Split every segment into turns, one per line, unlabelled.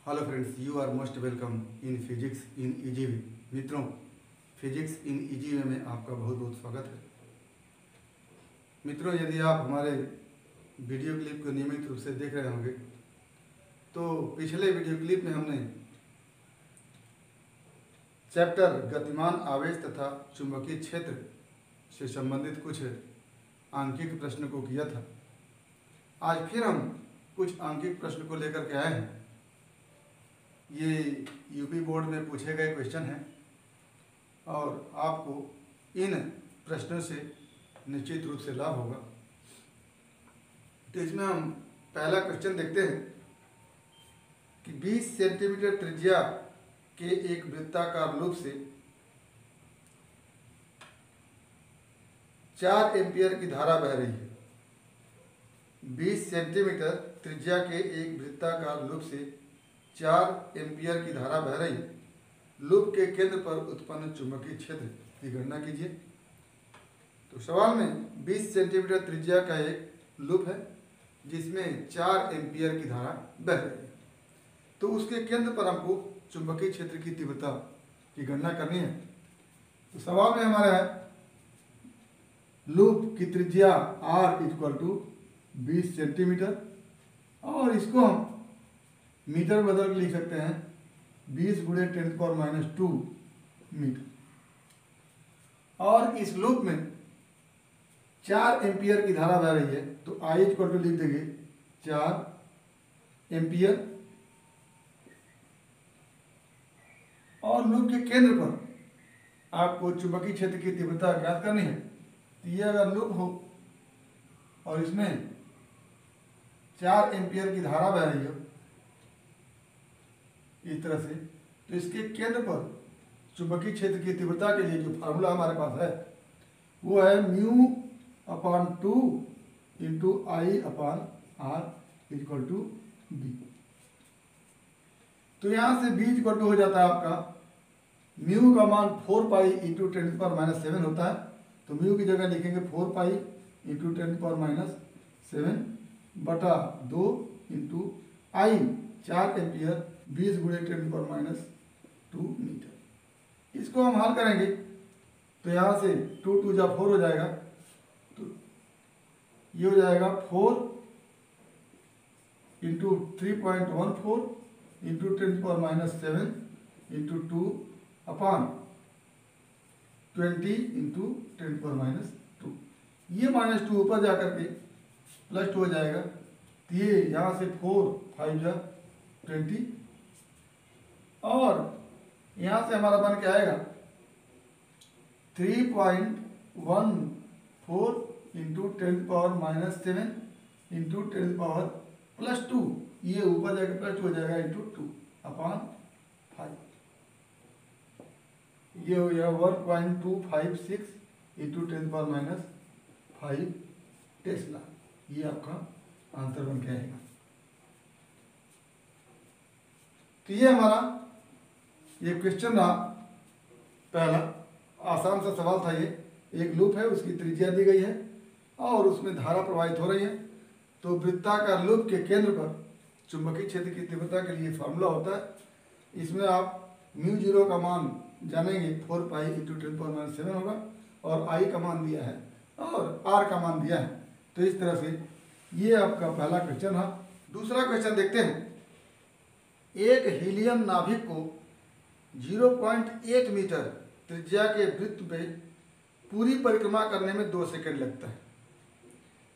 Hello friends, you are most welcome in physics in ईजीवी। मित्रों, physics in ईजीवी में आपका बहुत बहुत स्वागत है। मित्रों, यदि आप हमारे वीडियो क्लिप को नियमित रूप से देख रहे होंगे तो पिछले वीडियो क्लिप में हमने चैप्टर गतिमान आवेश तथा चुंबकीय क्षेत्र से संबंधित कुछ आंकिक प्रश्न को किया था। आज फिर हम कुछ आंकिक प्रश्न को लेकर के आए हैं। ये यूपी बोर्ड में पूछे गए क्वेश्चन हैं और आपको इन प्रश्नों से निश्चित रूप से लाभ होगा। तो इसमें हम पहला क्वेश्चन देखते हैं कि 20 सेंटीमीटर त्रिज्या के एक वृत्ताकार लूप से 4 एम्पियर की धारा बह रही है। 20 सेंटीमीटर त्रिज्या के एक वृत्ताकार लूप से 4 एम्पियर की धारा बह रही है। लूप के केंद्र पर उत्पन्न चुंबकीय क्षेत्र की गणना कीजिए। तो सवाल में 20 सेंटीमीटर त्रिज्या का एक लूप है जिसमें 4 एम्पियर की धारा बह रही है। तो उसके केंद्र पर हमको चुंबकीय क्षेत्र की तीव्रता की गणना करनी है। तो सवाल में हमारा है लूप की त्रिज्या r इक्वल टू 20 सेंटीमीटर और इसको हम मीटर बदल के लिख सकते हैं 20 गुणे 10⁻² मीटर। और इस लूप में 4 एम्पियर की धारा बह रही है तो I इक्वल टू लिख देंगे 4 एम्पियर। और लूप के केंद्र पर आपको चुंबकीय क्षेत्र की तीव्रता ज्ञात करनी है। तो ये अगर लूप हो और इसमें 4 एम्पियर की धारा बह रही हो इस तरह से, तो इसके केंद्र पर चुंबकीय क्षेत्र की तीव्रता के लिए जो फार्मूला हमारे पास है वो है μ/2 into I/r equal to b। तो यहाँ से b इक्वल टू हो जाता है आपका म्यू का मान 4 पाई इंटू 10⁻7 होता है। तो म्यू की जगह लिखेंगे 4 पाई इंटू 10⁻7 बटा 2 इंटू I 4 एम्पियर 20 गुणे 10⁻² मीटर। इसको हम हल करेंगे तो यहाँ से 2 2 जा 4 हो जाएगा। तो ये हो जाएगा 4 इंटू 3.14 इंटू 10⁻7 इंटू 2 अपान 20 इंटू 10⁻²। ये -2 ऊपर जा करके +2 हो जाएगा। तो ये यहाँ से 4 5 जा 20 और यहाँ से हमारा बन के आएगा 3.14 इंटू 10⁻7 इंटू 10⁻+2। ये ऊपर जाकर +2 हो जाएगा इंटू 2 अपान 5। ये हो गया 1.256 इंटू 10⁻5 टेस्ला। ये आपका आंसर बन के आएगा। तो ये हमारा ये क्वेश्चन रहा पहला। आसान सा सवाल था ये। एक लूप है, उसकी त्रिज्या दी गई है और उसमें धारा प्रवाहित हो रही है। तो वृत्ताकार लूप के केंद्र पर चुंबकीय क्षेत्र की तीव्रता के लिए फार्मूला होता है। इसमें आप μ0 का मान जानेंगे 4 पाई इंटू 10⁻7 होगा और I का मान दिया है और R का मान दिया है। तो इस तरह से ये आपका पहला क्वेश्चन है। दूसरा क्वेश्चन देखते हैं। एक हीलियम नाभिक को 0.8 मीटर त्रिज्या के वृत्त पे पूरी परिक्रमा करने में 2 सेकंड लगता है।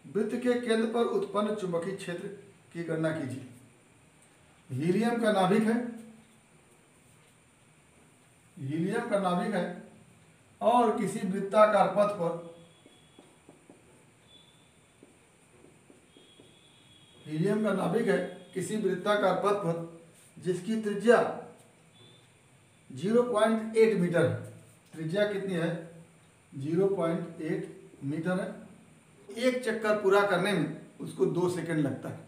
वृत्त के केंद्र पर उत्पन्न चुंबकीय क्षेत्र की गणना कीजिए। हीलियम का नाभिक है, हीलियम का नाभिक है और किसी वृत्ताकार पथ पर हीलियम का नाभिक है किसी वृत्ताकार पथ पर जिसकी त्रिज्या 0.8 मीटर है। त्रिज्या कितनी है? 0.8 मीटर है। एक चक्कर पूरा करने में उसको 2 सेकंड लगता है।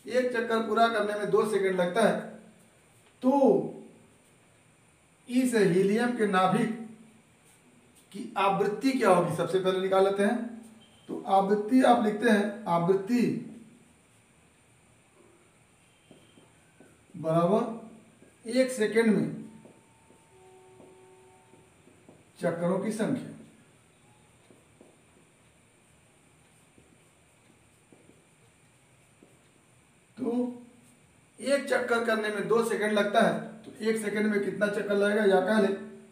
एक चक्कर पूरा करने में 2 सेकंड लगता है। तो इस हीलियम के नाभिक की आवृत्ति क्या होगी सबसे पहले निकाल लेते हैं। तो आवृत्ति आप लिखते हैं, आवृत्ति बराबर 1 सेकेंड में चक्करों की संख्या। तो एक चक्कर करने में 2 सेकेंड लगता है, तो 1 सेकेंड में कितना चक्कर लगेगा, या कह ले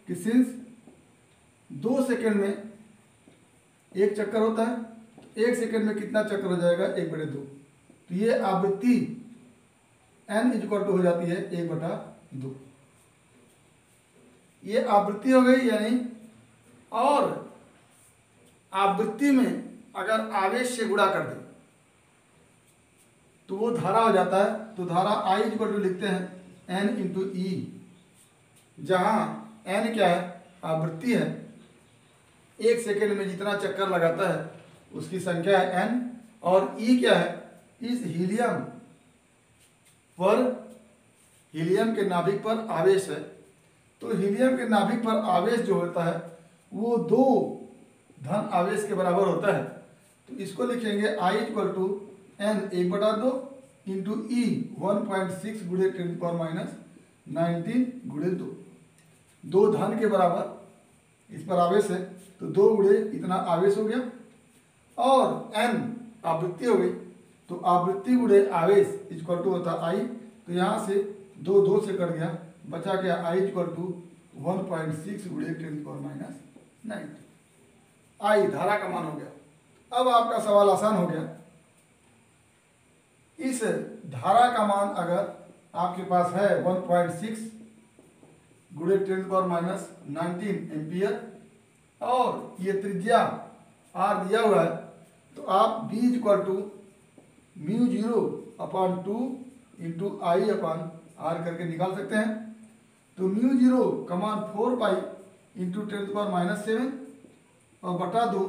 कि सिंस 2 सेकेंड में एक चक्कर होता है, तो 1 सेकेंड में कितना चक्कर हो जाएगा, 1/2। तो ये आवृत्ति n इक्वल टू हो जाती है 1/2। ये आवृत्ति हो गई, यानी और आवृत्ति में अगर आवेश से गुणा कर दे तो वो धारा हो जाता है। तो धारा I इक्वल टू लिखते हैं n इंटू ई, जहाँ n क्या है, आवृत्ति है, 1 सेकेंड में जितना चक्कर लगाता है उसकी संख्या है n, और E क्या है, इस हीलियम पर, हीलियम के नाभिक पर आवेश है। तो हीलियम के नाभिक पर आवेश जो होता है वो 2 धन आवेश के बराबर होता है। तो इसको लिखेंगे I equal to n 1/2 into e 1.6 गुणे 10⁻19 गुणे 2, 2 धन के बराबर इस पर आवेश है, तो 2 गुणे इतना आवेश हो गया, और n आवृत्ति हो गई। तो आवृत्ति गुणे आवेश इक्वल टू होता I। तो यहाँ से 2 से कट गया, बचा गया I इक्वल टू 1.6 गुणे 10⁻19। I धारा का मान हो गया। अब आपका सवाल आसान हो गया। इस धारा का मान अगर आपके पास है 1.6 गुणे 10⁻19 एम्पियर, और ये त्रिज्या R दिया हुआ है, तो आप B equal to μ0/2 into I/R करके निकाल सकते हैं। तो μ0 का मान 4 पाई इंटू 10⁻7 और बटा 2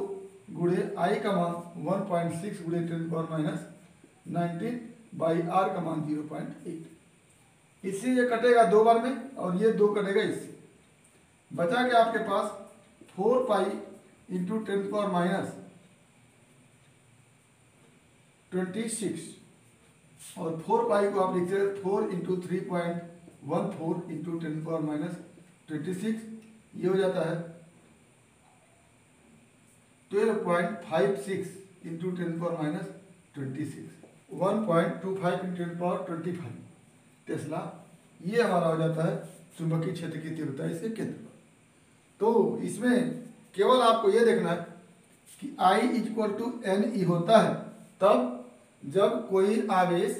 गुणे I का मान 1.6 गुणे 10⁻19 बाई R का मान 0.8। इससे ये कटेगा 2 बार में, और ये 2 कटेगा इससे, बचा के आपके पास 4 पाई इंटू 10⁻26, और 4 पाई को आप लिखते हैं 4 इंटू 3.14 इंटू 10⁻26, ये हो जाता है 12.56 इंटू 10⁻26, 1.25 इंटू 10⁻25 टेस्ला। ये हमारा हो जाता है चुंबकीय क्षेत्र की तीव्रता इसके केंद्र पर। तो इसमें केवल आपको ये देखना है कि I इक्वल टू NE होता है तब जब कोई आवेश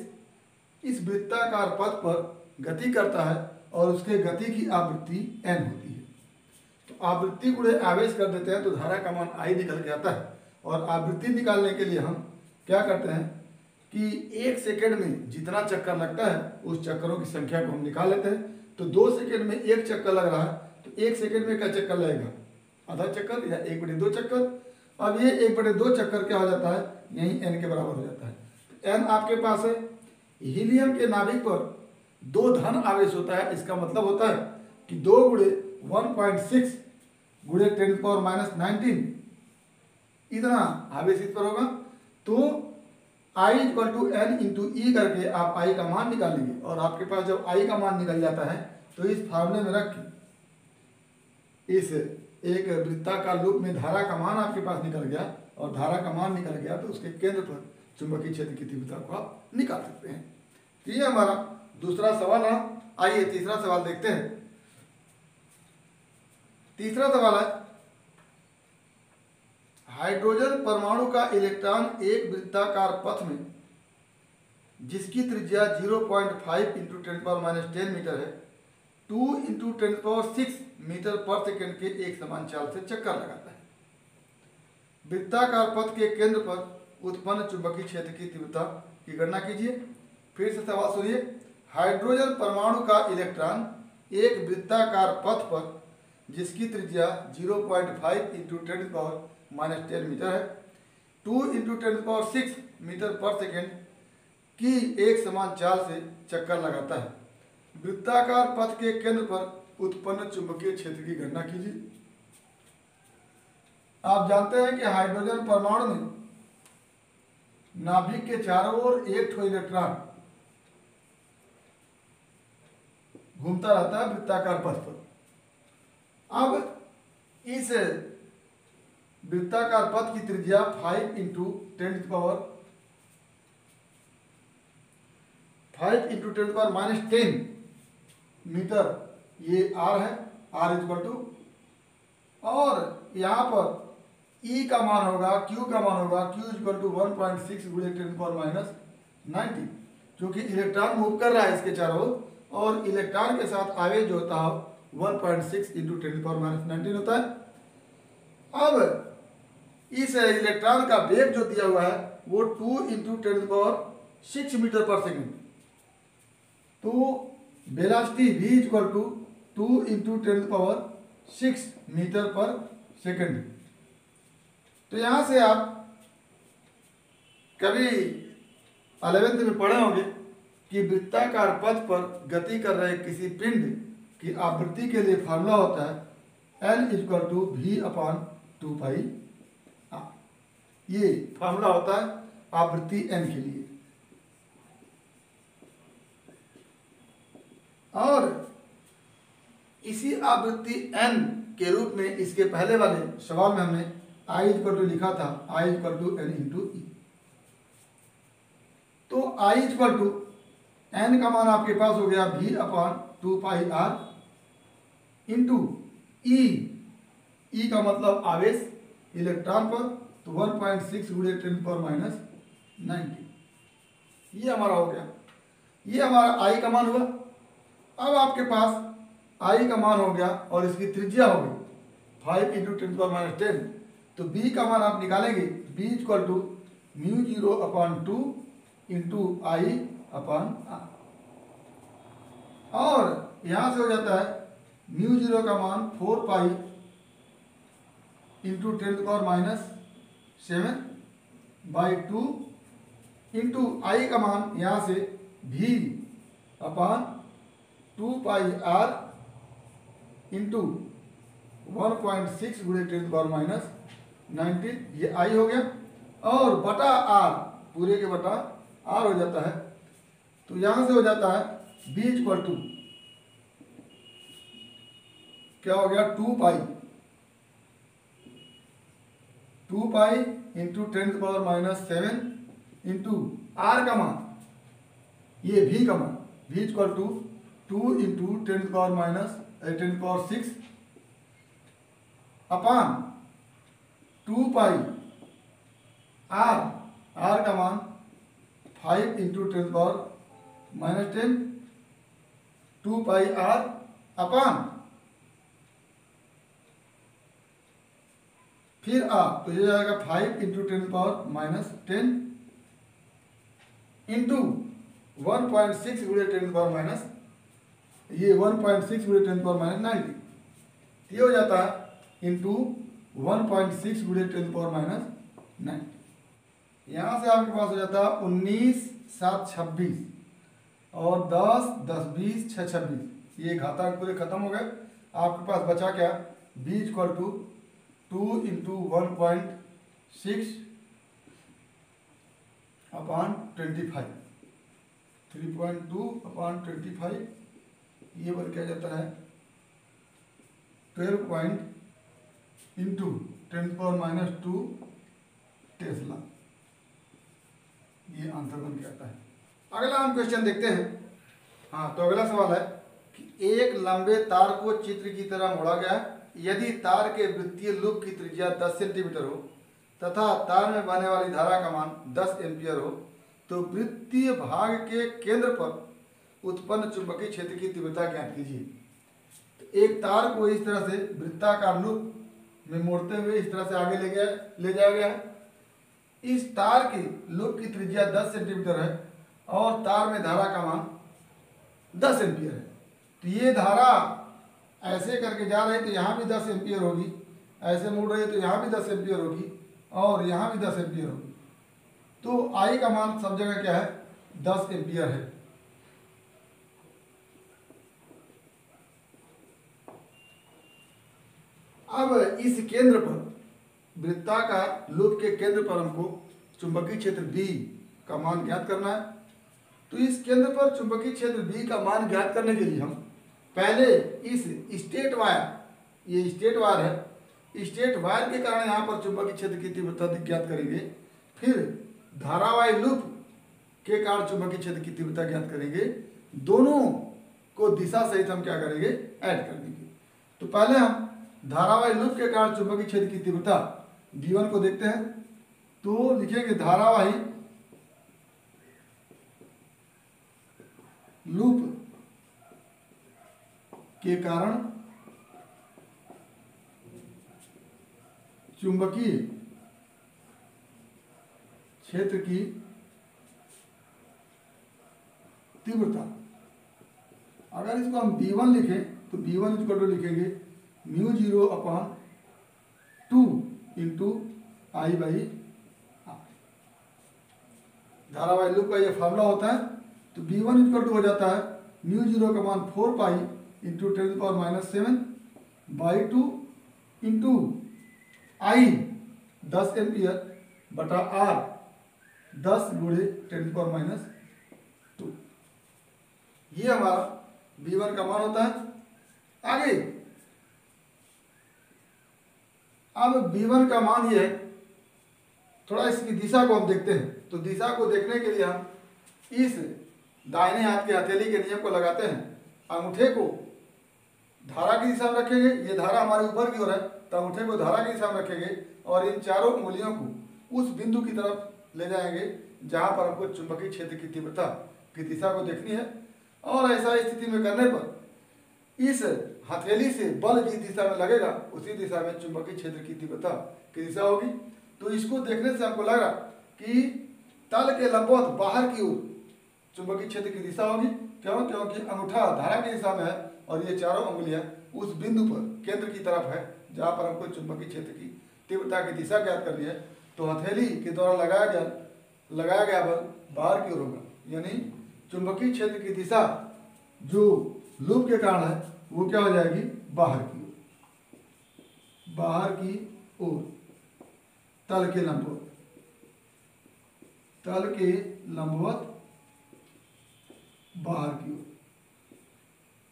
इस वृत्ताकार पथ पर गति करता है और उसके गति की आवृत्ति n होती है। तो आवृत्ति गुणे आवेश कर देते हैं तो धारा का मान I निकल के आता है। और आवृत्ति निकालने के लिए हम क्या करते हैं कि 1 सेकेंड में जितना चक्कर लगता है उस चक्करों की संख्या को हम निकाल लेते हैं। तो 2 सेकेंड में 1 चक्कर लग रहा है, तो 1 सेकेंड में क्या चक्कर लगेगा, आधा चक्कर या 1/2 चक्कर। अब ये 1/2 चक्कर क्या हो जाता है, यही n के बराबर हो जाता है। तो n आपके पास है, हीलियम के नाभिक पर 2 धन आवेश होता है, इसका मतलब होता है कि 2 गुणे 1.6 गुणे 10⁻19 इतना आवेश इस पर होगा। तो I equal to n into e करके आप I का मान निकालेंगे, और आपके पास जब I का मान निकल जाता है तो इस फार्मूले में रख के इस एक वृत्ताकार लूप में धारा का मान आपके पास निकल गया, और धारा का मान निकल गया तो उसके केंद्र पर चुंबकीय क्षेत्र की तीव्रता को आप निकाल सकते हैं। तो ये हमारा दूसरा सवाल है। आइए तीसरा सवाल देखते हैं। तीसरा सवाल है, हाइड्रोजन परमाणु का इलेक्ट्रॉन एक वृत्ताकार पथ में जिसकी त्रिज्या 0.5 इंटू 10⁻10 मीटर है 2 इंटू 10⁻6 मीटर पर सेकेंड के एक समान चाल से चक्कर लगाता है। वृत्ताकार पथ के केंद्र पर उत्पन्न चुंबकीय क्षेत्र की तीव्रता की गणना कीजिए। फिर से सवाल सुनिए। हाइड्रोजन परमाणु का इलेक्ट्रॉन एक वृत्ताकार पथ पर जिसकी त्रिज्या 0.5 इंटू 10⁻10 मीटर है 2 इंटू 10⁻6 मीटर पर सेकेंड की एक समान चाल से चक्कर लगाता है। वृत्ताकार पथ के केंद्र पर उत्पन्न चुंबकीय क्षेत्र की गणना कीजिए। आप जानते हैं कि हाइड्रोजन परमाणु में नाभिक के चारों ओर एक ठो इलेक्ट्रॉन घूमता रहता है वृत्ताकार पथ पर। अब इस वृत्ताकार पथ की त्रिज्या 5 इंटू 10⁻10 मीटर ये r है, r इक्वल टू, और यहाँ पर E का मान होगा, Q का मान होगा, Q इक्वल टू 1.6 गुणे 10⁻90, क्योंकि इलेक्ट्रॉन मूव कर रहा है इसके चारों ओर, और इलेक्ट्रॉन के साथ आवेश जो होता है 1.6 इंटू 10⁻19 होता है। अब इस इलेक्ट्रॉन का वेग जो दिया हुआ है वो 2 इंटू 10⁻6 मीटर पर सेकेंड, तो velocity v equal to 2 into 10⁻6 metre per second. तो यहाँ से आप कभी 11th में पढ़े होंगे कि वृत्ताकार पथ पर गति कर रहे किसी पिंड की आवृत्ति के लिए फार्मूला होता है L इक्वल टू v/2π। ये फार्मूला होता है आवृत्ति n के लिए। और इसी आवृत्ति n के रूप में इसके पहले वाले सवाल में हमने I इक्वल टू लिखा था, I equal to n into e. तो I इक्वल टू n का मान आपके पास हो गया v/2πr इंटू ई। ई का मतलब आवेश इलेक्ट्रॉन पर, तो 1.6 गुणे 10⁻90 ये हमारा हो गया। ये हमारा I का मान हुआ। अब आपके पास I का मान हो गया और इसकी त्रिज्या हो गई 5 इंटू 10⁻10, तो B का मान आप निकालेंगे, B equal to μ0/2 into I/r, और यहाँ से हो जाता है μ0 का मान 4π इंटू 10⁻7/2 इंटू I का मान यहाँ से v/2πr इंटू 1.6 गुणे 10⁻19, ये I हो गया, और बटा r, पूरे के बटा r हो जाता है। तो यहाँ से हो जाता है b इक्वल टू क्या हो गया 2π इंटू 10⁻7 इंटू r का मान, ये v का मान, v equal to 2 into 10⁻6 upon 2π r, r का मान 5 इंटू 10⁻10 2πr अपान फिर तो ये जाएगा 5 इंटू 10⁻10 इंटू 1.6 गुणे 10⁻, ये 1.6 गुणे 10⁻90, ये हो जाता है इंटू 1.6 गुणे 10⁻90। यहाँ से आपके पास हो जाता है 19 7 26 और 10 10 20 6 26, ये घातांक पूरे खत्म हो गए। आपके पास बचा क्या, b इक्वल टू 2 इंटू 1.6 अपान 25, 3.2 अपान 25, ये बन क्या जाता है 12 पॉइंट इंटू 10⁻2 टेस्ला, ये आंसर बन के आता है। अगला हम क्वेश्चन देखते हैं। हाँ, तो अगला सवाल है कि एक लंबे तार को चित्र की तरह मोड़ा गया है। यदि तार के वृत्तीय लूप की त्रिज्या 10 सेंटीमीटर हो तथा तार में बहने वाली धारा का मान 10 एम्पियर हो, तो वृत्तीय भाग के केंद्र पर उत्पन्न चुंबकीय क्षेत्र की तीव्रता ज्ञात कीजिए। तो एक तार को इस तरह से वृत्ताकार लूप में मोड़ते हुए इस तरह से आगे ले जाया गया है। इस तार की लूप की त्रिज्या 10 सेंटीमीटर है और तार में धारा का मान 10 एम्पियर है। तो ये धारा ऐसे करके जा रही है तो यहाँ भी 10 एम्पियर होगी, ऐसे मुड़ रही है तो यहाँ भी 10 एम्पियर होगी और यहाँ भी 10 एम्पियर होगी। तो आई का मान सब जगह क्या है, 10 एम्पियर है। अब इस केंद्र पर, वृत्ताकार लूप के केंद्र पर हमको चुंबकीय क्षेत्र B का मान ज्ञात करना है। तो इस केंद्र पर चुंबकीय क्षेत्र B का मान ज्ञात करने के लिए हम पहले इस स्टेट वायर, ये स्टेट वायर है, स्टेट वायर के कारण यहाँ पर चुंबकीय क्षेत्र की तीव्रता ज्ञात करेंगे। फिर धारावाही लूप के कारण चुंबकीय क्षेत्र की तीव्रता ज्ञात करेंगे। दोनों को दिशा सहित हम क्या करेंगे, ऐड कर देंगे। तो पहले हम धारावाही लूप के कारण चुंबकीय क्षेत्र की तीव्रता V1 को देखते हैं। तो लिखेंगे धारावाही लूप के कारण चुंबकीय क्षेत्र की तीव्रता। अगर इसको हम V1 लिखें तो V1 इक्वल टू लिखेंगे μ0/2 इंटू I बाई R। धारावाही लूप का ये फार्मूला होता है। तो V1 इक्वल टू हो जाता है μ0/4 pi into 10⁻⁷/2 into I 10 ampere बटा R 10 गुणे 10⁻²। ये हमारा V1 का मान होता है। आगे अब V1 का मान ये है, थोड़ा इसकी दिशा को हम देखते हैं। तो दिशा को देखने के लिए हम इस दाहिने हाथ के हथेली के नियम को लगाते हैं। अंगूठे को धारा की दिशा में रखेंगे, ये धारा हमारे ऊपर की ओर है, तो अंगूठे को धारा की दिशा में रखेंगे और इन चारों उंगलियों को उस बिंदु की तरफ ले जाएंगे जहां पर हमको चुंबकीय क्षेत्र की तीव्रता की दिशा को देखनी है। और ऐसा स्थिति में करने पर इस हथेली से बल जिस दिशा में लगेगा उसी दिशा में चुंबकीय क्षेत्र की तीव्रता की दिशा होगी। तो इसको देखने से हमको लगा कि तल के लंबवत बाहर की ओर चुंबकीय क्षेत्र की दिशा होगी। क्यों? क्योंकि अंगूठा धारा की दिशा में है और ये चारों उंगलियां उस बिंदु पर केंद्र की तरफ है जहां पर हमको चुंबकीय क्षेत्र की तीव्रता की दिशा ज्ञात करनी है। तो हथेली के द्वारा लगाया गया बल बाहर की ओर होगा, यानी चुंबकीय क्षेत्र की दिशा जो लूप के कारण है वो क्या हो जाएगी, बाहर की ओर। बाहर की ओर तल के लंबवत, तल के लंबवत बाहर की ओर।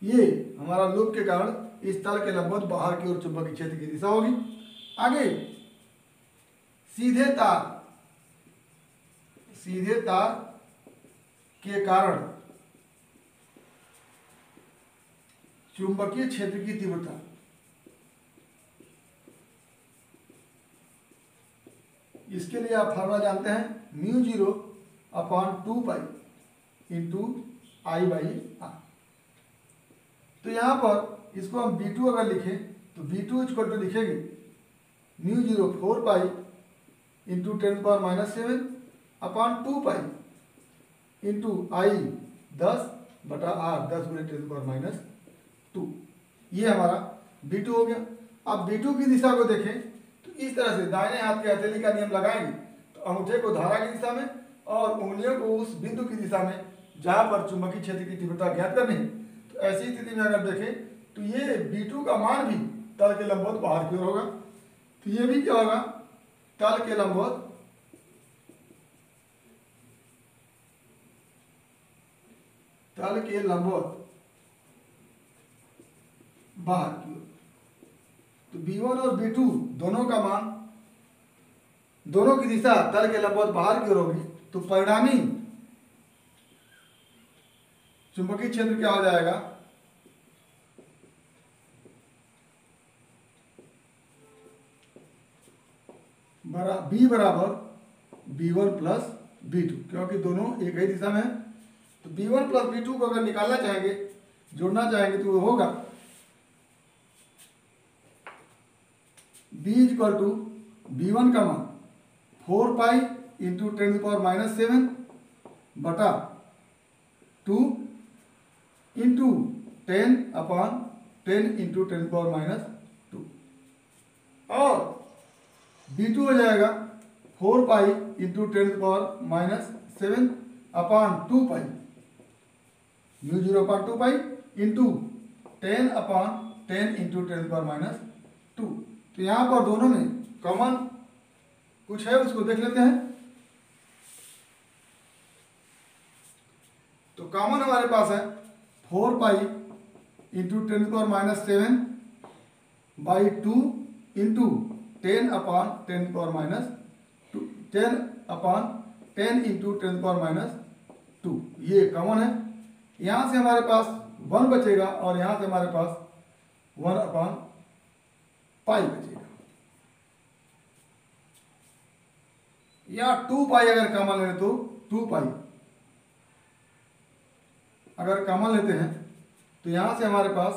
ये हमारा लूप के कारण इस तल के लंबवत बाहर की ओर चुंबकीय क्षेत्र की दिशा होगी। आगे सीधे तार के कारण चुंबकीय क्षेत्र की तीव्रता। इसके लिए आप फार्मूला जानते हैं μ0/2 pi into I by R। तो यहाँ पर इसको हम V2 अगर लिखें तो V2 इक्वल टू लिखेंगे μ0/4 pi into 10⁻⁷/2 pi into I 10 बटा R 10 गुणे 10⁻²। ये हमारा V2 हो गया। अब V2 की दिशा को देखें तो इस तरह से दाहिने हाथ के हथेली का नियम लगाएंगे तो अंगूठे को धारा की दिशा में और उंगलियों को उस बिंदु की दिशा में जहां पर चुंबकीय क्षेत्र की तीव्रता ज्ञात करनी है। तो ऐसी स्थिति में अगर देखें तो ये V2 का मान भी तल के लंबवत बाहर की ओर होगा। तो ये भी क्या होगा, तल के लंबवत बाहर की ओर। तो V1 और V2 दोनों का मान, दोनों की दिशा तल के लंबवत बाहर की ओर होगी। तो परिणामी चुंबकीय क्षेत्र क्या हो जाएगा, B बराबर B1 प्लस B2, क्योंकि दोनों एक ही दिशा में है। तो B1 प्लस B2 को अगर निकालना चाहेंगे, जोड़ना चाहेंगे तो वो होगा B इक्वल टू B1 का मान 4 पाई इंटू 10⁻⁷ बटा 2 इंटू 10/10 इंटू 10⁻²। और B2 हो जाएगा 4 पाई इंटू 10⁻⁷/2 पाई μ0/2 पाई इंटू 10/10 इंटू 10⁻²। तो यहाँ पर दोनों में कॉमन कुछ है, उसको देख लेते हैं। तो कॉमन हमारे पास है 4 pi into 10⁻⁻7 by 2 into 10/10⁻², 10/10 into 10⁻²। ये कॉमन है। यहाँ से हमारे पास 1 बचेगा और यहाँ से हमारे पास 1/π बचेगा। या 2π अगर कॉमन लें तो 2π अगर कॉमन लेते हैं तो यहां से हमारे पास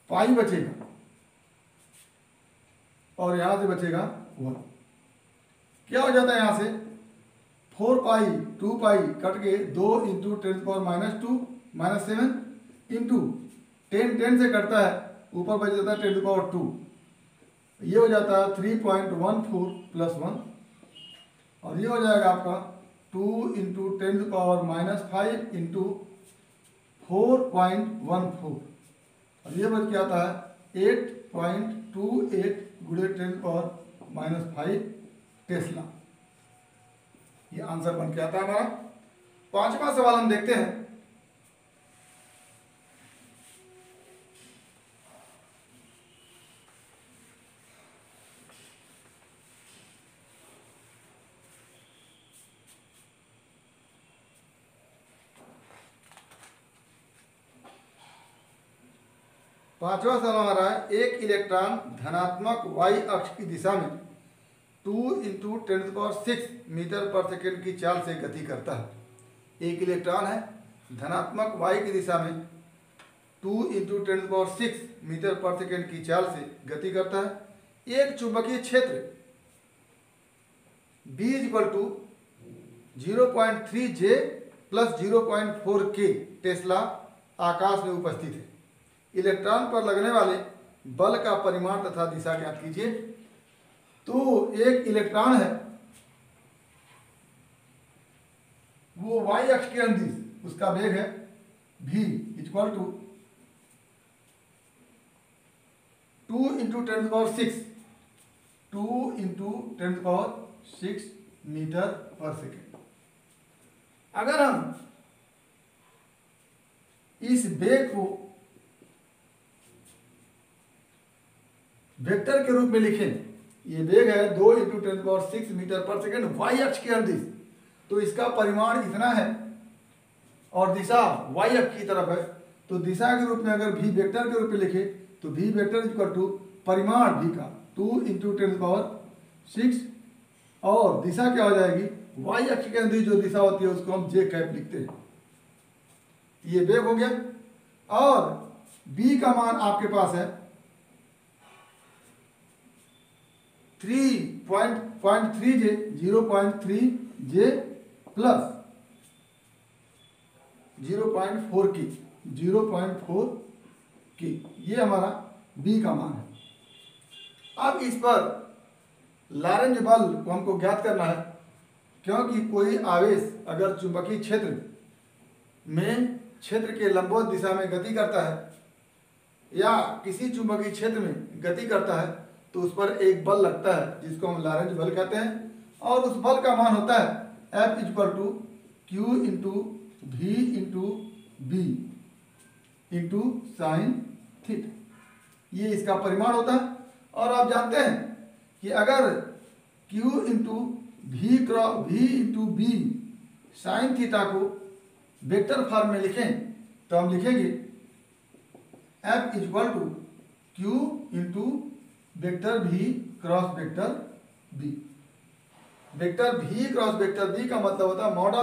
पाई बचेगा और यहां से बचेगा 1। क्या हो जाता है यहां से 4π 2π कट के 2 इंटू 10⁻²-7 इंटू 10 से कटता है, ऊपर बच जाता है 10⁻²। ये हो जाता है 3.14 प्लस 1 और ये हो जाएगा आपका 2 इंटू 10⁻⁻5 इंटू 4.14 और ये बच के आता है 8.28 गुणे 10⁻⁻5 टेस्ला। ये आंसर बन के आता है हमारा। 5वां सवाल हम देखते हैं। पांचवा सवाल हमारा है, एक इलेक्ट्रॉन धनात्मक y अक्ष की दिशा में 2 इंटू 10⁶ मीटर पर सेकेंड की चाल से गति करता है। एक इलेक्ट्रॉन है धनात्मक y की दिशा में 2 इंटू 10⁶ मीटर पर सेकेंड की चाल से गति करता है। एक चुंबकीय क्षेत्र B = 0.3 J plus 0.4 K tesla आकाश में उपस्थित है। इलेक्ट्रॉन पर लगने वाले बल का परिमाण तथा दिशा ज्ञात कीजिए। तो एक इलेक्ट्रॉन है वो y अक्ष के अनुदिश, उसका वेग है v = 2 into 10⁶ 2 into 10⁶ metre per second. अगर हम इस वेग को वेक्टर के रूप में लिखें, ये वेग है 2 into 10⁶ metre per second y अक्ष के अनुदिश, तो इसका परिमाण इतना है और दिशा y अक्ष की तरफ है। तो दिशा के रूप में अगर v वेक्टर के रूप में लिखे तो v वेक्टर = परिमाण v का 2 इंटू 10⁶ और दिशा क्या हो जाएगी y अक्ष के अनुदिश जो दिशा होती है उसको हम j कैप लिखते हैं। ये वेग हो गया और b का मान आपके पास है 3.3 J 0.3 J प्लस 0.4 की 0.4 की, ये हमारा B का मान है। अब इस पर लॉरेंज बल को हमको ज्ञात करना है, क्योंकि कोई आवेश अगर चुंबकीय क्षेत्र में क्षेत्र के लंबवत दिशा में गति करता है या किसी चुंबकीय क्षेत्र में गति करता है तो उस पर एक बल लगता है जिसको हम लॉरेंज बल कहते हैं और उस बल का मान होता है F = Q into V into B into sine theta. ये इसका परिमाण होता है। और आप जानते हैं कि अगर Q into V into B sign theta को वेक्टर फॉर्म में लिखें तो हम लिखेंगे F = Q into vector V cross vector B। Vector V cross vector B का मतलब होता है mod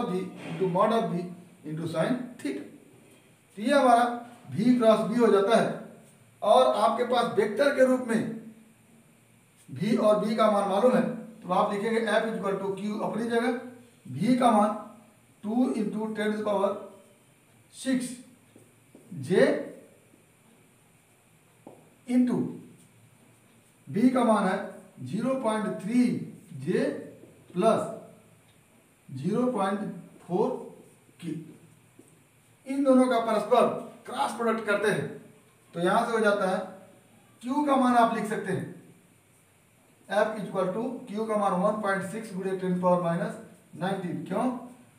of V into sine theta. तो ये हमारा V क्रॉस B हो जाता है और आपके पास वेक्टर के रूप में V और B का मान मालूम है तो आप लिखेंगे F = Q अपनी जगह, V का मान 2 इंटू 10⁶ J इंटू B का मान है 0.3 J प्लस 0.4 की। इन दोनों का परस्पर क्रॉस प्रोडक्ट करते हैं तो यहां से हो जाता है Q का मान आप लिख सकते हैं F = Q का मान 1.6 गुणे 10⁻⁹। क्यों?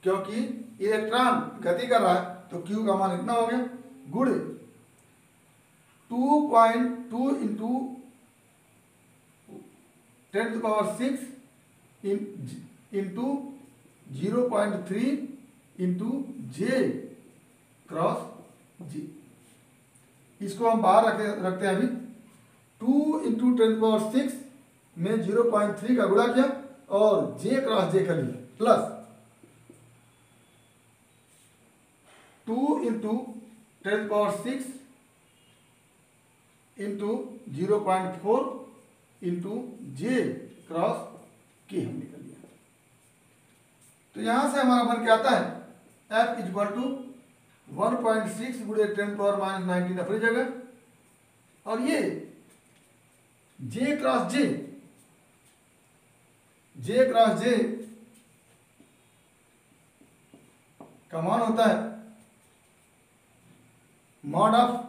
क्योंकि इलेक्ट्रॉन गति कर रहा है तो Q का मान इतना हो गया गुणे 2.2 इंटू 10⁶ इंटू 0.3 इंटू जे क्रॉस जी। इसको हम बाहर रखते हैं अभी। 2 इंटू 10⁶ में 0.3 का गुणा किया और जे क्रॉस जे कर लिया, प्लस 2 इंटू 10⁶ इंटू 0.4 इंटू जे क्रॉस के हमने कर लिया। तो यहां से हमारा बन के आता है F इक्वल टू 1.6 गुणे 10⁻⁻19 अपनी जगह, और ये जे क्रॉस जे का मान होता है मॉड ऑफ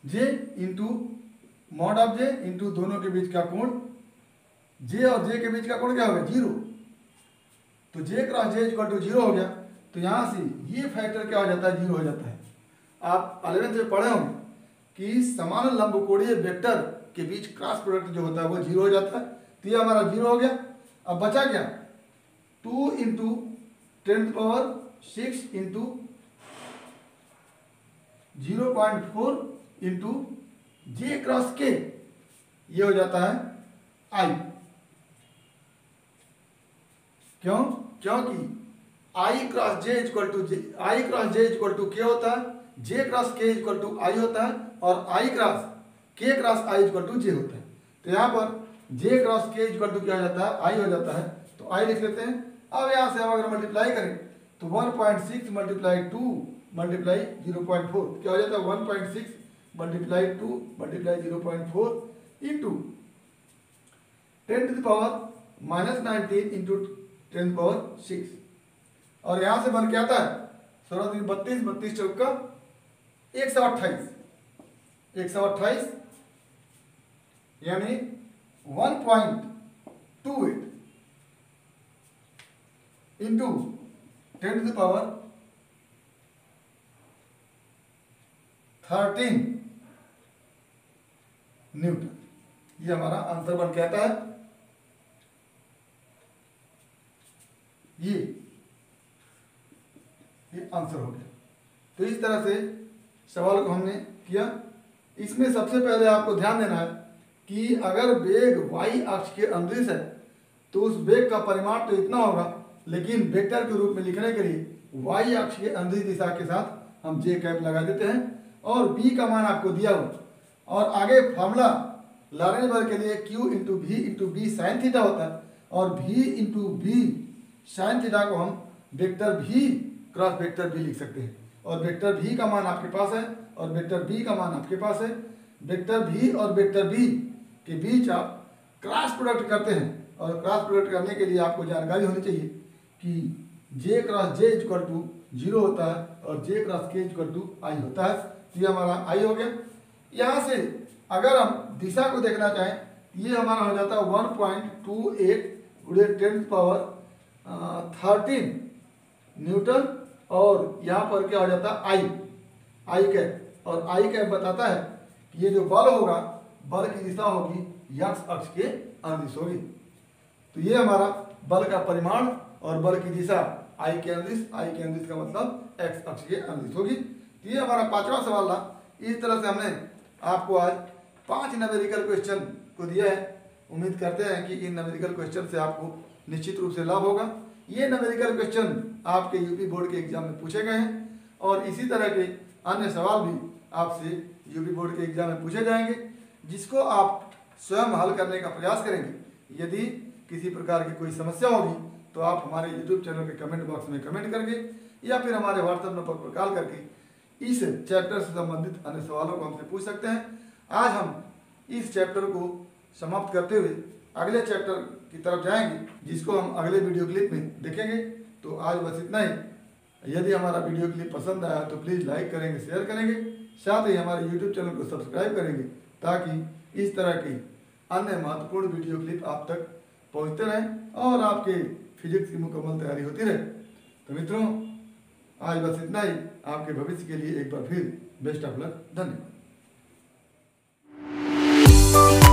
जे इंटू दोनों के बीच का कोण, जे और जे के बीच का कोण क्या हो गया, 0। तो जे क्रॉस जे इक्वल टू 0 हो गया। तो यहां से ये फैक्टर क्या हो जाता है, 0 हो जाता है। आप 11th में पढ़े होंगे कि समान लंबकोणीय वेक्टर के बीच क्रॉस प्रोडक्ट जो होता है वो 0 हो जाता है। तो ये हमारा 0 हो गया। अब बचा क्या, 2 इंटू 10⁶ इंटू 0.4 इंटू जे क्रॉस के, ये हो जाता है आई। क्योंकि आई क्रॉस जे इक्वल टू के होता है, जे क्रॉस के इक्वल टू आई होता है, और आई क्रॉस के क्रॉस आई इक्वल टू जे होता है। तो यहाँ पर जे क्रॉस के इक्वल टू क्या हो जाता है, आई हो जाता है। तो आई लिख लेते हैं। अब यहाँ से हम अगर मल्टीप्लाई करें तो 1.6 मल्टीप्लाई 2 मल्टीप्लाई 0.4 क्या हो जाता है, 1.6 मल्टीप्लाई 2 मल्टीप्लाई 0.4 इंटू 10⁻⁻19 इंटू 10⁻⁶। और यहां से बन के आता है 16 32 चौका 128 यानी 1.28 इंटू 10⁻13 न्यूटन। ये हमारा आंसर बन के आता है। ये आंसर हो गया। तो इस तरह से सवाल को हमने किया। इसमें सबसे पहले आपको ध्यान देना है कि अगर वेग y अक्ष के अनुदिश है तो उस वेग का परिमाण तो इतना होगा, लेकिन वेक्टर के रूप में लिखने के लिए y अक्ष के अनुदिश दिशा के साथ हम j कैप लगा देते हैं, और b का मान आपको दिया हुआ, और आगे फॉर्मूला लॉरेंट्ज के लिए q into v into B sine theta होता है, और v into B sine theta को हम वेक्टर v क्रॉस वेक्टर भी लिख सकते हैं। और वेक्टर v का मान आपके पास है और वेक्टर b का मान आपके पास है। वेक्टर v और वेक्टर b के बीच आप क्रॉस प्रोडक्ट करते हैं, और क्रॉस प्रोडक्ट करने के लिए आपको जानकारी होनी चाहिए कि j cross j equal to 0 होता है और j cross k equal to i होता है। तो ये हमारा आई हो गया। यहाँ से अगर हम दिशा को देखना चाहें, ये हमारा हो जाता है 1.28 गुणे 10⁻13 न्यूटन, और यहाँ पर क्या हो जाता है आई कैप, और आई कैप बताता है कि ये जो बल होगा, बल की दिशा होगी x अक्ष के अनुदिश होगी। तो ये हमारा बल का परिमाण और बल की दिशा आई के अनुदिश का मतलब x अक्ष के अनुदिश होगी। तो ये हमारा 5वां सवाल था। इस तरह से हमने आपको आज 5 न्यूमेरिकल क्वेश्चन को दिया है। उम्मीद करते हैं कि इन न्यूमेरिकल क्वेश्चन से आपको निश्चित रूप से लाभ होगा। ये न्यूमेरिकल क्वेश्चन आपके यूपी बोर्ड के एग्जाम में पूछे गए हैं, और इसी तरह के अन्य सवाल भी आपसे यूपी बोर्ड के एग्जाम में पूछे जाएंगे, जिसको आप स्वयं हल करने का प्रयास करेंगे। यदि किसी प्रकार की कोई समस्या होगी तो आप हमारे यूट्यूब चैनल के कमेंट बॉक्स में कमेंट करके या फिर हमारे व्हाट्सएप नंबर पर कॉल करके इस चैप्टर से संबंधित अन्य सवालों को हमसे पूछ सकते हैं। आज हम इस चैप्टर को समाप्त करते हुए अगले चैप्टर की तरफ जाएंगे, जिसको हम अगले वीडियो क्लिप में देखेंगे। तो आज बस इतना ही। यदि हमारा वीडियो क्लिप पसंद आया तो प्लीज़ लाइक करेंगे, शेयर करेंगे, साथ ही हमारे यूट्यूब चैनल को सब्सक्राइब करेंगे, ताकि इस तरह की अन्य महत्वपूर्ण वीडियो क्लिप आप तक पहुंचते रहें और आपके फिजिक्स की मुकम्मल तैयारी होती रहे। तो मित्रों, आज बस इतना ही। आपके भविष्य के लिए एक बार फिर बेस्ट ऑफ लक। धन्यवाद।
है।